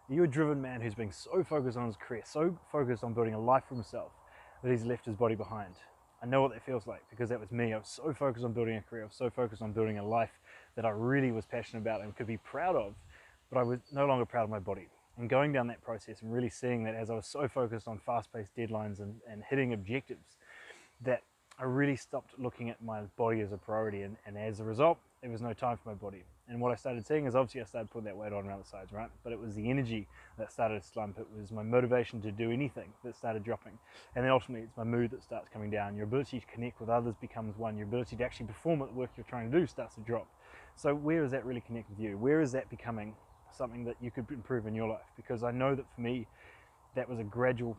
Are you a driven man who's been so focused on his career, so focused on building a life for himself, that he's left his body behind? I know what that feels like because that was me. I was so focused on building a career, I was so focused on building a life that I really was passionate about and could be proud of, but I was no longer proud of my body. And going down that process and really seeing that as I was so focused on fast-paced deadlines and hitting objectives, that I really stopped looking at my body as a priority, and as a result, there was no time for my body. And what I started seeing is obviously I started putting that weight on around the sides, right? But it was the energy that started to slump. It was my motivation to do anything that started dropping. And then ultimately it's my mood that starts coming down. Your ability to connect with others becomes one. Your ability to actually perform at the work you're trying to do starts to drop. So where does that really connect with you? Where is that becoming something that you could improve in your life? Because I know that for me, that was a gradual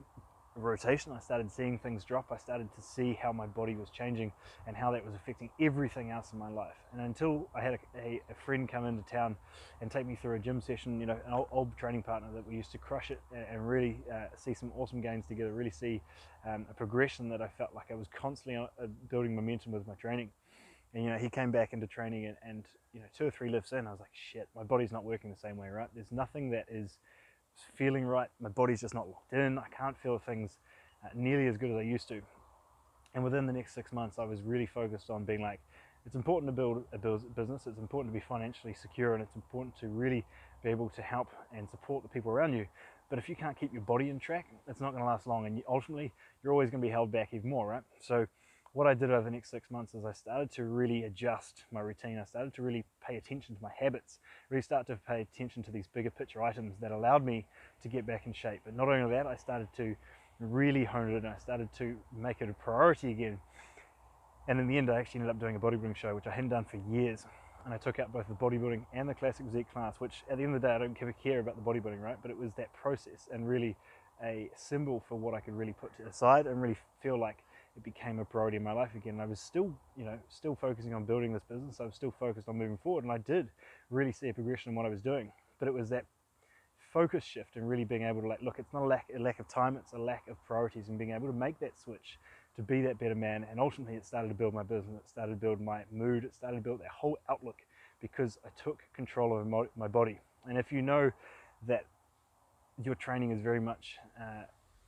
rotation. I started seeing things drop. I started to see how my body was changing and how that was affecting everything else in my life. And until I had a friend come into town and take me through a gym session, an old training partner that we used to crush it and really see some awesome gains together, really see a progression that I felt like I was constantly building momentum with my training. And he came back into training and 2 or 3 lifts in, I was like, shit, my body's not working the same way, right? There's nothing that is feeling right. My body's just not locked in. I can't feel things nearly as good as I used to. And within the next 6 months, I was really focused on being like, it's important to build a business. It's important to be financially secure, and it's important to really be able to help and support the people around you. But if you can't keep your body in track, it's not going to last long, and ultimately, you're always going to be held back even more, right? So what I did over the next 6 months is I started to really adjust my routine. I started to really pay attention to my habits, really start to pay attention to these bigger picture items that allowed me to get back in shape. But not only that, I started to really hone it in. I started to make it a priority again. And in the end, I actually ended up doing a bodybuilding show, which I hadn't done for years. And I took out both the bodybuilding and the classic physique class, which at the end of the day, I don't care about the bodybuilding, right? But it was that process and really a symbol for what I could really put aside and really feel like it became a priority in my life again. And I was still, still focusing on building this business. I was still focused on moving forward, and I did really see a progression in what I was doing. But it was that focus shift and really being able to look, it's not a lack of time, it's a lack of priorities, and being able to make that switch to be that better man. And ultimately it started to build my business, it started to build my mood, it started to build that whole outlook because I took control of my body. And if you know that your training is very much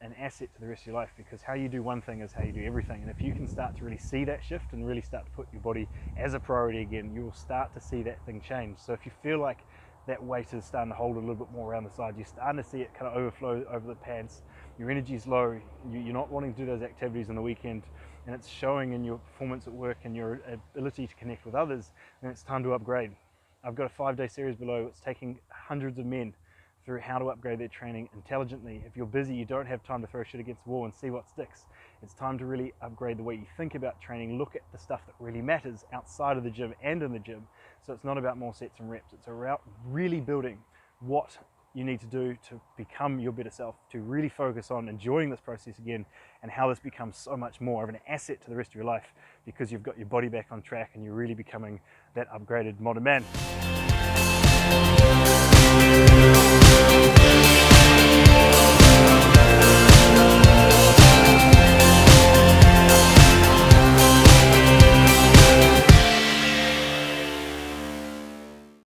an asset to the rest of your life, because how you do one thing is how you do everything. And if you can start to really see that shift and really start to put your body as a priority again, you will start to see that thing change. So if you feel like that weight is starting to hold a little bit more around the side, you're starting to see it kind of overflow over the pads, your energy is low, you're not wanting to do those activities on the weekend, and it's showing in your performance at work and your ability to connect with others, then it's time to upgrade. I've got a 5-day series below. It's taking hundreds of men through how to upgrade their training intelligently. If you're busy, you don't have time to throw shit against the wall and see what sticks. It's time to really upgrade the way you think about training, look at the stuff that really matters outside of the gym and in the gym. So it's not about more sets and reps, it's about really building what you need to do to become your better self, to really focus on enjoying this process again, and how this becomes so much more of an asset to the rest of your life because you've got your body back on track and you're really becoming that upgraded modern man.